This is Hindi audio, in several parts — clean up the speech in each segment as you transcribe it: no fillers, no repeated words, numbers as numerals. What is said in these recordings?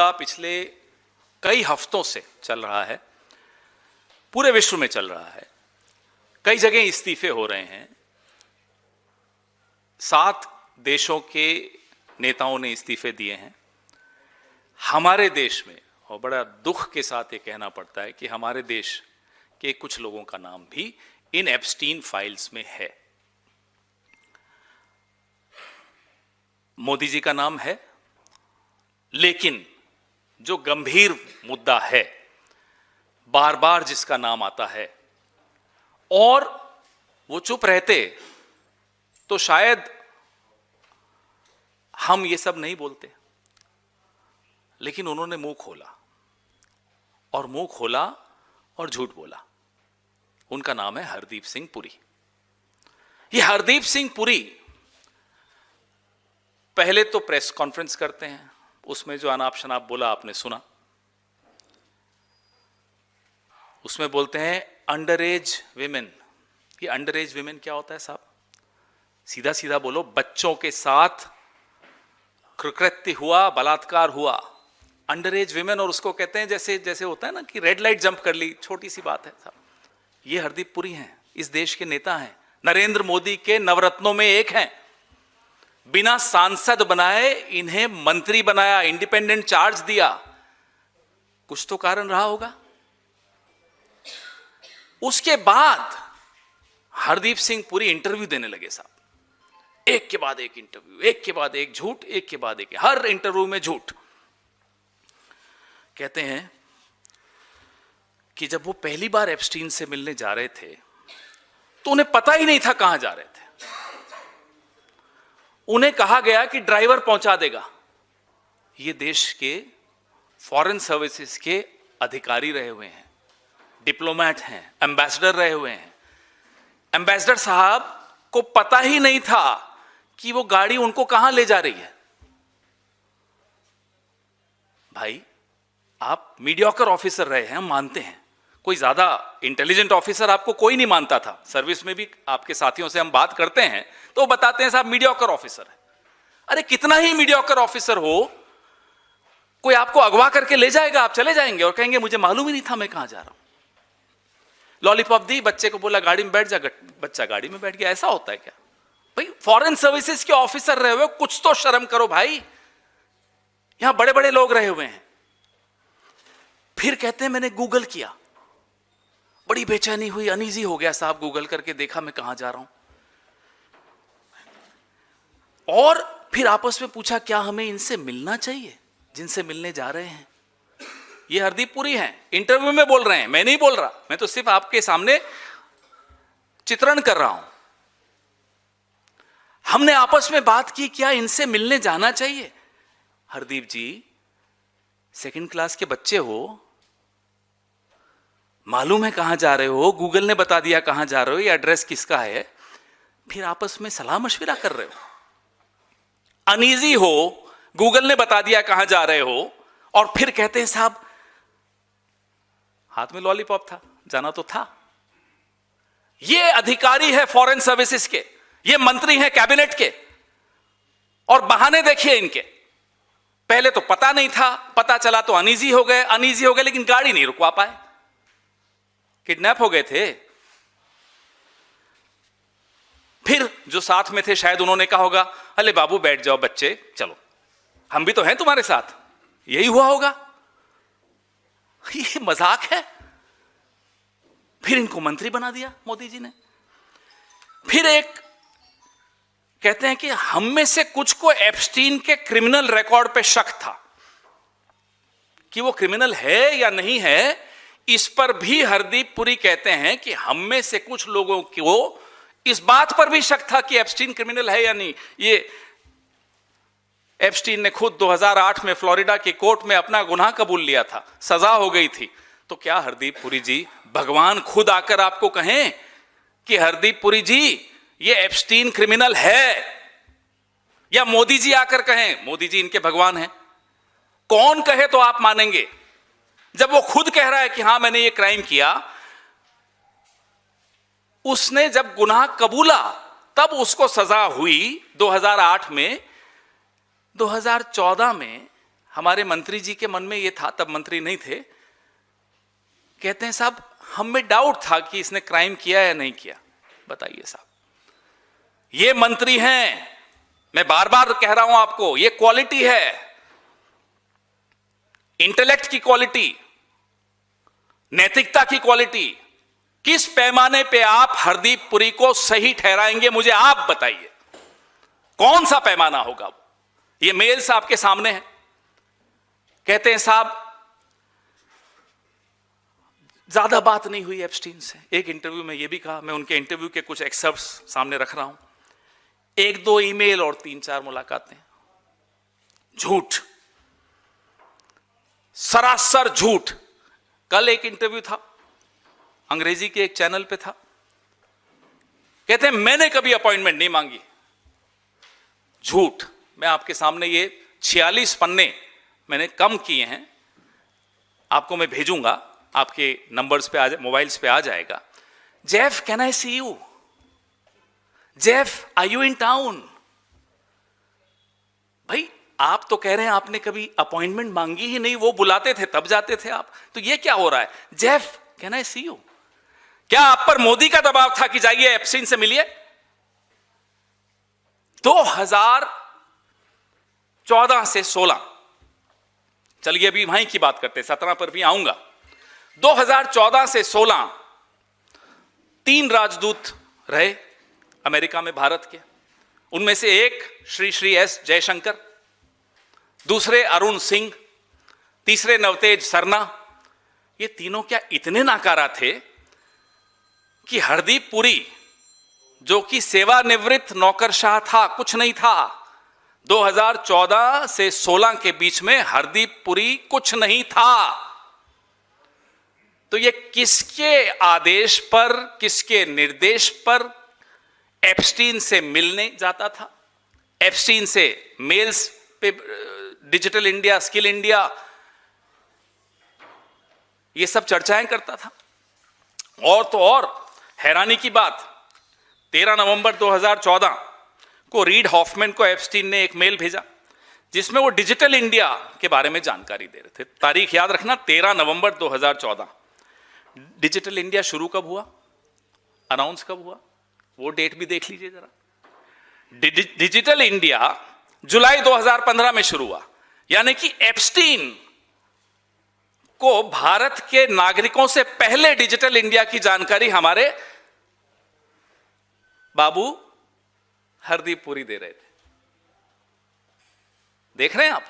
मुद्दा पिछले कई हफ्तों से चल रहा है, पूरे विश्व में चल रहा है। कई जगह इस्तीफे हो रहे हैं। 7 देशों के नेताओं ने इस्तीफे दिए हैं। हमारे देश में, और बड़ा दुख के साथ ये कहना पड़ता है कि हमारे देश के कुछ लोगों का नाम भी इन एप्स्टीन फाइल्स में है। मोदी जी का नाम है, लेकिन जो गंभीर मुद्दा है, बार बार जिसका नाम आता है, और वो चुप रहते तो शायद हम ये सब नहीं बोलते, लेकिन उन्होंने मुंह खोला, और मुंह खोला और झूठ बोला। उनका नाम है हरदीप सिंह पुरी। ये हरदीप सिंह पुरी पहले तो प्रेस कॉन्फ्रेंस करते हैं, उसमें जो अनाप शनाप बोला आपने सुना। उसमें बोलते हैं अंडर एज विमेन। ये अंडर एज विमेन क्या होता है साहब? सीधा सीधा बोलो, बच्चों के साथ कृत्य हुआ, बलात्कार हुआ, अंडर एज विमेन। और उसको कहते हैं जैसे जैसे होता है ना कि रेड लाइट जंप कर ली, छोटी सी बात है साहब। ये हरदीप पुरी हैं, इस देश के नेता हैं, नरेंद्र मोदी के नवरत्नों में एक हैं। बिना सांसद बनाए इन्हें मंत्री बनाया, इंडिपेंडेंट चार्ज दिया। कुछ तो कारण रहा होगा। उसके बाद हरदीप सिंह पुरी इंटरव्यू देने लगे साहब, एक के बाद एक इंटरव्यू, एक के बाद एक झूठ, एक के बाद एक, हर इंटरव्यू में झूठ। कहते हैं कि जब वो पहली बार एप्स्टीन से मिलने जा रहे थे तो उन्हें पता ही नहीं था कहां जा रहे थे। उन्हें कहा गया कि ड्राइवर पहुंचा देगा। ये देश के फॉरेन सर्विसेज के अधिकारी रहे हुए हैं, डिप्लोमेट हैं, एम्बेसडर रहे हुए हैं। एम्बेसडर साहब को पता ही नहीं था कि वो गाड़ी उनको कहां ले जा रही है। भाई, आप मीडियोकर ऑफिसर रहे हैं, हम मानते हैं। कोई ज्यादा इंटेलिजेंट ऑफिसर आपको कोई नहीं मानता था। सर्विस में भी आपके साथियों से हम बात करते हैं तो वो बताते हैं साहब मीडियोकर ऑफिसर है। अरे कितना ही मीडियोकर ऑफिसर हो, कोई आपको अगवा करके ले जाएगा, आप चले जाएंगे और कहेंगे मुझे मालूम ही नहीं था मैं कहां जा रहा हूं। लॉलीपॉप दी, बच्चे को बोला गाड़ी में बैठ जा, बच्चा गाड़ी में बैठ गया। ऐसा होता है क्या भाई? फॉरेन सर्विसेज के ऑफिसर रहे हुए, कुछ तो शर्म करो भाई। यहां बड़े बड़े लोग रहे हुए हैं। फिर कहते हैं मैंने गूगल किया, बड़ी बेचैनी हुई, अनईजी हो गया साहब। गूगल करके देखा मैं कहां जा रहा हूं, और फिर आपस में पूछा क्या हमें इनसे मिलना चाहिए जिनसे मिलने जा रहे हैं। ये हरदीप पुरी हैं, इंटरव्यू में बोल रहे हैं, मैं नहीं बोल रहा, मैं तो सिर्फ आपके सामने चित्रण कर रहा हूं। हमने आपस में बात की क्या इनसे मिलने जाना चाहिए। हरदीप जी, सेकंड क्लास के बच्चे हो, मालूम है कहां जा रहे हो, गूगल ने बता दिया कहां जा रहे हो, ये एड्रेस किसका है, फिर आपस में सलाह मशविरा कर रहे हो। अनईजी हो, गूगल ने बता दिया कहां जा रहे हो, और फिर कहते हैं साहब हाथ में लॉलीपॉप था, जाना तो था। ये अधिकारी है फॉरेन सर्विसेज के, ये मंत्री हैं कैबिनेट के, और बहाने देखिए इनके। पहले तो पता नहीं था, पता चला तो अनईजी हो गए, लेकिन गाड़ी नहीं रुकवा पाए, किडनैप हो गए थे। फिर जो साथ में थे शायद उन्होंने कहा होगा अरे बाबू बैठ जाओ बच्चे, चलो हम भी तो हैं तुम्हारे साथ। यही हुआ होगा। ये मजाक है। फिर इनको मंत्री बना दिया मोदी जी ने। फिर एक कहते हैं कि हम में से कुछ को एप्स्टीन के क्रिमिनल रिकॉर्ड पे शक था कि वो क्रिमिनल है या नहीं है। इस पर भी हरदीप पुरी कहते हैं कि हम में से कुछ लोगों को इस बात पर भी शक था कि एप्स्टीन क्रिमिनल है या नहीं। ये एप्स्टीन ने खुद 2008 में फ्लोरिडा की कोर्ट में अपना गुनाह कबूल लिया था, सजा हो गई थी। तो क्या हरदीप पुरी जी, भगवान खुद आकर आपको कहें कि हरदीप पुरी जी ये एप्स्टीन क्रिमिनल है, या मोदी जी आकर कहें? मोदी जी इनके भगवान हैं। कौन कहे तो आप मानेंगे? जब वो खुद कह रहा है कि हां मैंने ये क्राइम किया, उसने जब गुनाह कबूला तब उसको सजा हुई 2008 में। 2014 में हमारे मंत्री जी के मन में ये था, तब मंत्री नहीं थे, कहते हैं साहब हम में डाउट था कि इसने क्राइम किया या नहीं किया। बताइए साहब, ये मंत्री हैं, मैं बार बार कह रहा हूं आपको, ये क्वालिटी है, इंटेलेक्ट की क्वालिटी, नैतिकता की क्वालिटी। किस पैमाने पे आप हरदीप पुरी को सही ठहराएंगे, मुझे आप बताइए, कौन सा पैमाना होगा वो? ये मेल्स आपके सामने हैं। कहते हैं साहब ज्यादा बात नहीं हुई एप्स्टीन से। एक इंटरव्यू में ये भी कहा, मैं उनके इंटरव्यू के कुछ एक्सर्प्ट्स सामने रख रहा हूं, 1-2 ईमेल और 3-4 मुलाकातें। झूठ, सरासर झूठ। कल एक इंटरव्यू था, अंग्रेजी के एक चैनल पे था, कहते हैं मैंने कभी अपॉइंटमेंट नहीं मांगी। झूठ। मैं आपके सामने ये 46 पन्ने मैंने कम किए हैं, आपको मैं भेजूंगा, आपके नंबर्स पे मोबाइल्स पे आ जाएगा। Jeff, can I see you? Jeff, are you in town? भाई आप तो कह रहे हैं आपने कभी अपॉइंटमेंट मांगी ही नहीं, वो बुलाते थे तब जाते थे आप, तो ये क्या हो रहा है? Jeff, can I see you? क्या आप पर मोदी का दबाव था कि जाइए एप्स्टीन से मिलिए? 2014 से 16, चलिए अभी वहीं की बात करते हैं, 17 पर भी आऊंगा। 2014 से 16 3 राजदूत रहे अमेरिका में भारत के। उनमें से एक श्री एस जयशंकर, दूसरे अरुण सिंह, तीसरे नवतेज सरना। ये तीनों क्या इतने नाकारा थे कि हरदीप पुरी, जो कि सेवानिवृत्त नौकरशाह था, कुछ नहीं था, 2014 से 16 के बीच में हरदीप पुरी कुछ नहीं था। तो ये किसके आदेश पर, किसके निर्देश पर एप्स्टीन से मिलने जाता था? एप्स्टीन से मेल्स पे, डिजिटल इंडिया, स्किल इंडिया, ये सब चर्चाएं करता था। और तो और हैरानी की बात, 13 नवंबर 2014 को रीड हॉफमैन को एप्स्टीन ने एक मेल भेजा जिसमें वो डिजिटल इंडिया के बारे में जानकारी दे रहे थे। तारीख याद रखना, 13 नवंबर 2014। डिजिटल इंडिया शुरू कब हुआ, अनाउंस कब हुआ, वो डेट भी देख लीजिए जरा। डिजिटल इंडिया जुलाई 2015 में शुरू हुआ, यानी कि एप्स्टीन को भारत के नागरिकों से पहले डिजिटल इंडिया की जानकारी हमारे बाबू हरदीप पुरी दे रहे थे। देख रहे हैं आप,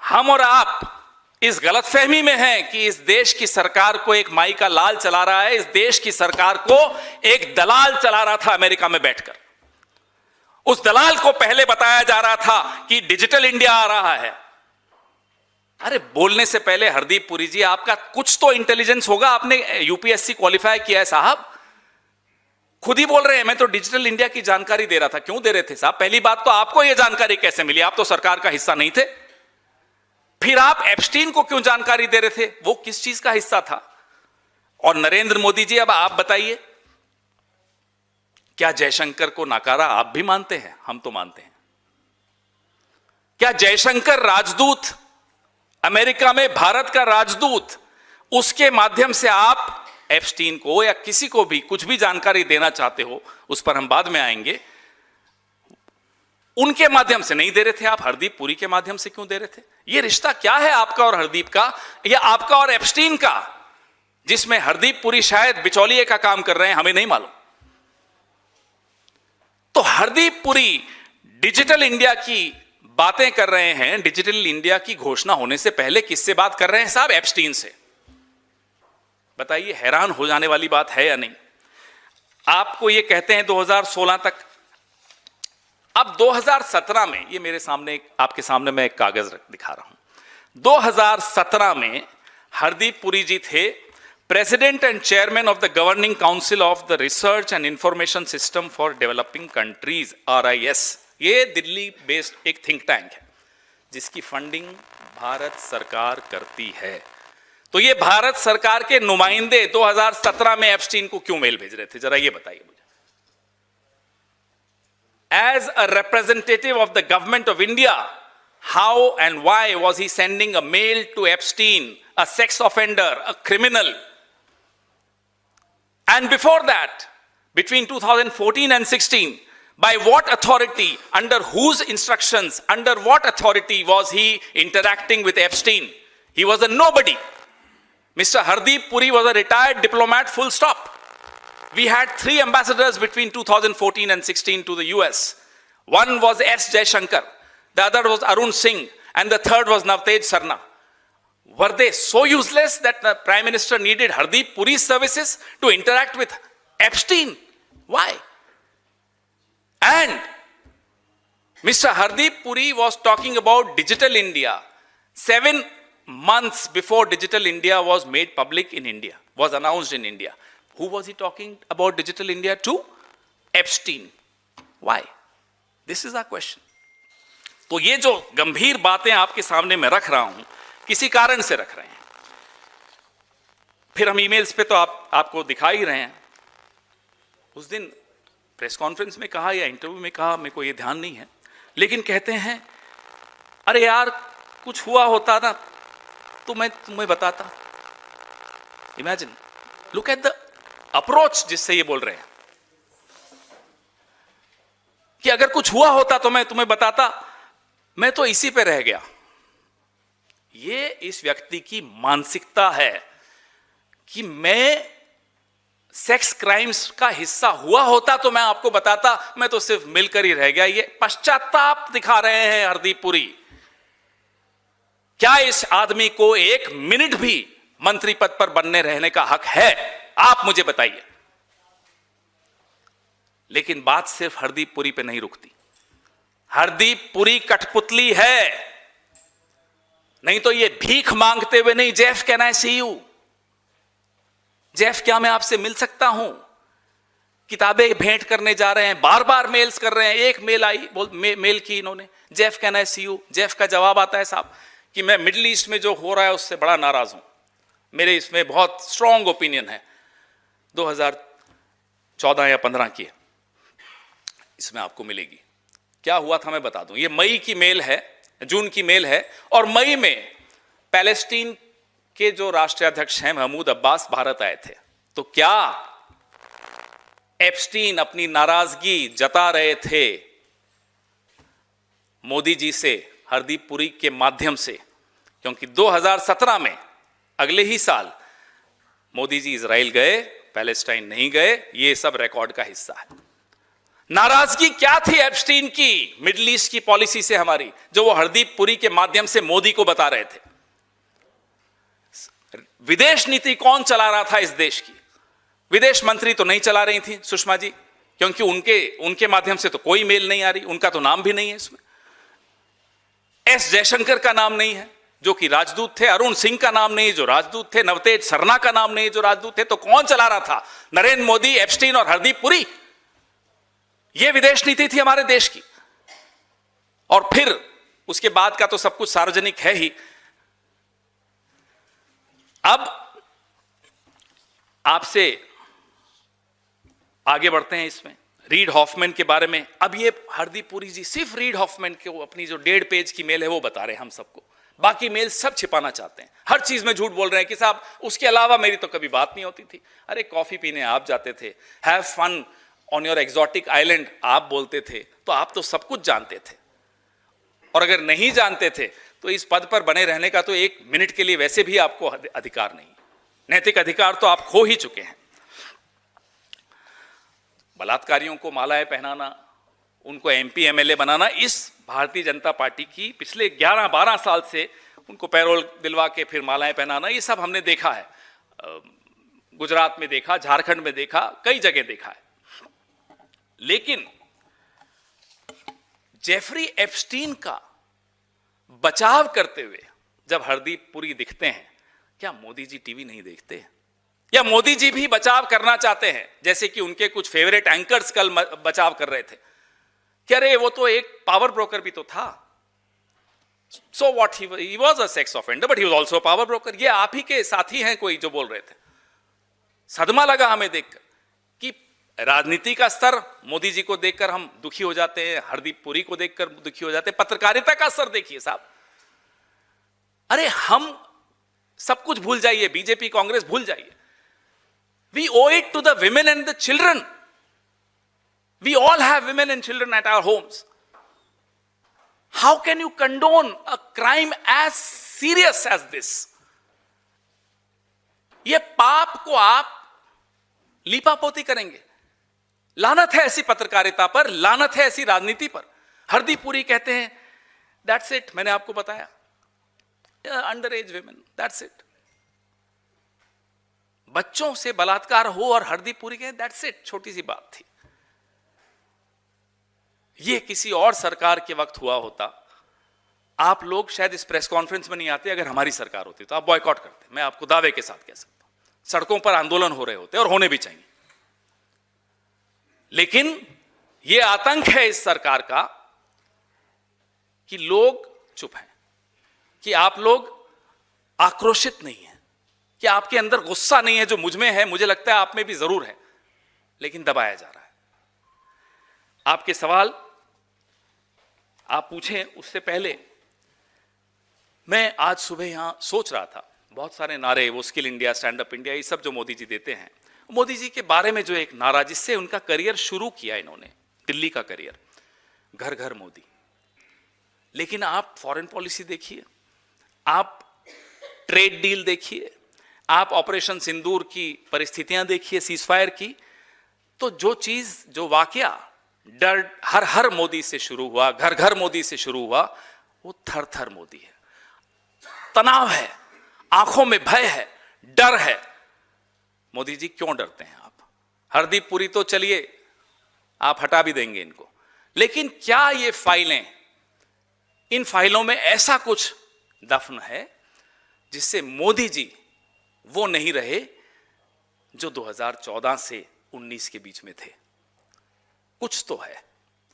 हम और आप इस गलतफहमी में हैं कि इस देश की सरकार को एक माई का लाल चला रहा है। इस देश की सरकार को एक दलाल चला रहा था अमेरिका में बैठकर। उस दलाल को पहले बताया जा रहा था कि डिजिटल इंडिया आ रहा है। अरे बोलने से पहले हरदीप पुरी जी, आपका कुछ तो इंटेलिजेंस होगा, आपने यूपीएससी क्वालिफाई किया है साहब। खुद ही बोल रहे हैं मैं तो डिजिटल इंडिया की जानकारी दे रहा था। क्यों दे रहे थे साहब? पहली बात तो आपको यह जानकारी कैसे मिली? आप तो सरकार का हिस्सा नहीं थे। फिर आप एप्स्टीन को क्यों जानकारी दे रहे थे? वो किस चीज का हिस्सा था? और नरेंद्र मोदी जी, अब आप बताइए, क्या जयशंकर को नकारा आप भी मानते हैं? हम तो मानते हैं। क्या जयशंकर राजदूत, अमेरिका में भारत का राजदूत, उसके माध्यम से आप एप्स्टीन को या किसी को भी कुछ भी जानकारी देना चाहते हो, उस पर हम बाद में आएंगे, उनके माध्यम से नहीं दे रहे थे आप, हरदीप पुरी के माध्यम से क्यों दे रहे थे? यह रिश्ता क्या है आपका और हरदीप का, या आपका और एप्स्टीन का, जिसमें हरदीप पुरी शायद बिचौलिए का काम कर रहे हैं, हमें नहीं मालूम। तो हरदीप पुरी डिजिटल इंडिया की बातें कर रहे हैं, डिजिटल इंडिया की घोषणा होने से पहले किससे बात कर रहे हैं साहब? एप्स्टीन से। बताइए, हैरान हो जाने वाली बात है या नहीं? आपको ये कहते हैं 2016 तक। अब 2017 में, ये मेरे सामने, आपके सामने मैं एक कागज दिखा रहा हूं। 2017 में हरदीप पुरी जी थे president and chairman of the governing council of the research and information system for developing countries, RIS। ये दिल्ली बेस्ड एक थिंक टैंक है जिसकी फंडिंग भारत सरकार करती है। तो ये भारत सरकार के नुमाइंदे 2017 में एप्स्टीन को क्यों मेल भेज रहे थे, जरा ये बताइए मुझे। As a representative of the government of India, how and why was he sending a mail to Epstein, a sex offender, a criminal? And before that, between 2014 and 16, by what authority, under whose instructions, under what authority was he interacting with Epstein? He was a nobody. Mr. Hardeep Puri was a retired diplomat, full stop. We had 3 ambassadors between 2014 and 16 to the US. One was S. Jaishankar, the other was Arun Singh, and the third was Navtej Sarna. Were they so useless that the Prime Minister needed Hardeep Puri's services to interact with Epstein? Why? And Mr. Hardeep Puri was talking about Digital India 7 months before Digital India was made public in India, was announced in India. Who was he talking about Digital India to? Epstein. Why? This is our question. तो ये जो गंभीर बातें आपके सामने मैं रख रहा हूं, किसी कारण से रख रहे हैं. फिर हम ईमेल्स पे तो आपको दिखा ही रहे हैं. उस दिन प्रेस कॉन्फ्रेंस में कहा या इंटरव्यू में कहा, मेरे को ये ध्यान नहीं है, लेकिन कहते हैं अरे यार कुछ हुआ होता ना तो मैं तुम्हें बताता. Imagine, look at the approach जिससे ये बोल रहे हैं कि अगर कुछ हुआ होता तो मैं तुम्हें बताता, मैं तो इसी पे रह गया. ये इस व्यक्ति की मानसिकता है कि मैं सेक्स क्राइम्स का हिस्सा हुआ होता तो मैं आपको बताता, मैं तो सिर्फ मिलकर ही रह गया. ये पश्चाताप दिखा रहे हैं हरदीप पुरी. क्या इस आदमी को 1 मिनट भी मंत्री पद पर बनने रहने का हक है? आप मुझे बताइए. लेकिन बात सिर्फ हरदीप पुरी पे नहीं रुकती. हरदीप पुरी कठपुतली है, नहीं तो ये भीख मांगते हुए नहीं. Jeff can I see you? Jeff क्या मैं आपसे मिल सकता हूं? किताबें भेंट करने जा रहे हैं, बार बार मेल्स कर रहे हैं. एक मेल आई, मेल की इन्होंने, Jeff can I see you? Jeff का जवाब आता है साहब कि मैं मिडिल ईस्ट में जो हो रहा है उससे बड़ा नाराज हूं, मेरे इसमें बहुत स्ट्रांग ओपिनियन है. 2014 या 15 की इसमें आपको मिलेगी. क्या हुआ था मैं बता दूं. ये मई की मेल है, जून की मेल है, और मई में पैलेस्टीन के जो राष्ट्रीय अध्यक्ष हैं महमूद अब्बास भारत आए थे. तो क्या एप्स्टीन अपनी नाराजगी जता रहे थे मोदी जी से हरदीप पुरी के माध्यम से? क्योंकि 2017 में, अगले ही साल, मोदी जी इजराइल गए, पैलेस्टाइन नहीं गए. ये सब रिकॉर्ड का हिस्सा है. नाराजगी क्या थी एप्स्टीन की मिडिल ईस्ट की पॉलिसी से हमारी, जो वो हरदीप पुरी के माध्यम से मोदी को बता रहे थे? विदेश नीति कौन चला रहा था इस देश की? विदेश मंत्री तो नहीं चला रही थी सुषमा जी, क्योंकि उनके माध्यम से तो कोई मेल नहीं आ रही. उनका तो नाम भी नहीं है इसमें. एस जयशंकर का नाम नहीं है जो कि राजदूत थे. अरुण सिंह का नाम नहीं जो राजदूत थे. नवतेज सरना का नाम नहीं जो राजदूत थे. तो कौन चला रहा था? नरेंद्र मोदी, एप्स्टीन और हरदीप पुरी. यह विदेश नीति थी हमारे देश की. और फिर उसके बाद का तो सब कुछ सार्वजनिक है ही. अब आपसे आगे बढ़ते हैं इसमें रीड हॉफमैन के बारे में. अब ये हरदीप पुरी जी सिर्फ रीड हॉफमैन को अपनी जो 1.5 पेज की मेल है वो बता रहे हैं हम सबको. बाकी मेल सब छिपाना चाहते हैं, हर चीज में झूठ बोल रहे हैं कि साहब उसके अलावा मेरी तो कभी बात नहीं होती थी. अरे कॉफी पीने आप जाते थे, have fun on your exotic island आप बोलते थे, तो आप तो सब कुछ जानते थे. और अगर नहीं जानते थे तो इस पद पर बने रहने का तो 1 मिनट के लिए वैसे भी आपको अधिकार नहीं. नैतिक अधिकार तो आप खो ही चुके हैं. बलात्कारियों को मालाएं पहनाना, उनको एमपी एमएलए बनाना, इस भारतीय जनता पार्टी की पिछले 11-12 साल से उनको पैरोल दिलवा के फिर मालाएं पहनाना, ये सब हमने देखा है. गुजरात में देखा, झारखंड में देखा, कई जगह देखा है. लेकिन जेफरी एप्स्टीन का बचाव करते हुए जब हरदीप पुरी दिखते हैं, क्या मोदी जी टीवी नहीं देखते हैं? या मोदी जी भी बचाव करना चाहते हैं, जैसे कि उनके कुछ फेवरेट एंकर्स कल बचाव कर रहे थे कि अरे वो तो एक पावर ब्रोकर भी तो था. So what, he was a sex offender but he was also power broker. ये आप ही के साथी हैं कोई जो बोल रहे थे. सदमा लगा हमें देखकर कि राजनीति का स्तर मोदी जी को देखकर हम दुखी हो जाते हैं, हरदीप पुरी को देखकर दुखी हो जाते हैं। पत्रकारिता का स्तर देखिए साहब, अरे हम सब कुछ भूल जाइए, बीजेपी कांग्रेस भूल जाइए। वी ओwe it to the women and the children. We all have women and children at our homes. How can you condone a crime as serious as this? ये पाप को आप लीपापोती करेंगे। लानत है ऐसी पत्रकारिता पर, लानत है ऐसी राजनीति पर। हरदीप पुरी कहते हैं दैट्स इट, मैंने आपको बताया, under as women, that's it. बच्चों से बलात्कार हो और हरदीप पुरी कहे दैट्स इट, छोटी सी बात थी। यह किसी और सरकार के वक्त हुआ होता, आप लोग शायद इस प्रेस कॉन्फ्रेंस में नहीं आते। अगर हमारी सरकार होती तो आप बॉयकॉट करते, मैं आपको दावे के साथ कह सकता हूं। सड़कों पर आंदोलन हो रहे होते और होने भी चाहिए। लेकिन यह आतंक है इस सरकार का कि लोग चुप हैं, कि आप लोग आक्रोशित नहीं हैं, कि आपके अंदर गुस्सा नहीं है जो मुझ में है, मुझे लगता है आप में भी जरूर है, लेकिन दबाया जा रहा है। आपके सवाल आप पूछें उससे पहले मैं आज सुबह यहां सोच रहा था, बहुत सारे नारे, वो skill India, stand up India, ये सब जो मोदी जी देते हैं, मोदी जी के बारे में जो एक नारा जिससे उनका करियर शुरू किया इन्होंने, दिल्ली का करियर, घर घर मोदी। लेकिन आप फॉरेन पॉलिसी देखिए, आप ट्रेड डील देखिए, आप ऑपरेशन सिंदूर की परिस्थितियां देखिए, सीजफायर की, तो जो चीज, जो वाकया डर हर हर मोदी से शुरू हुआ, घर घर मोदी से शुरू हुआ, वो थर थर मोदी है। तनाव है, आंखों में भय है, डर है। मोदी जी क्यों डरते हैं आप? हरदीप पुरी तो चलिए आप हटा भी देंगे इनको, लेकिन क्या ये फाइलें, इन फाइलों में ऐसा कुछ दफन है जिससे मोदी जी वो नहीं रहे जो 2014 से 19 के बीच में थे? कुछ तो है,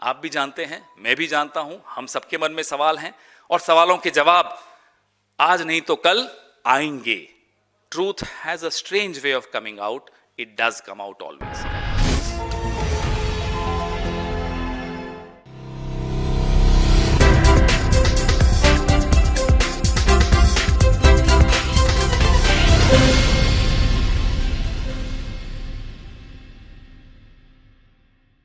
आप भी जानते हैं, मैं भी जानता हूं, हम सबके मन में सवाल हैं और सवालों के जवाब आज नहीं तो कल आएंगे। Truth has a strange way of coming out. It does come out always.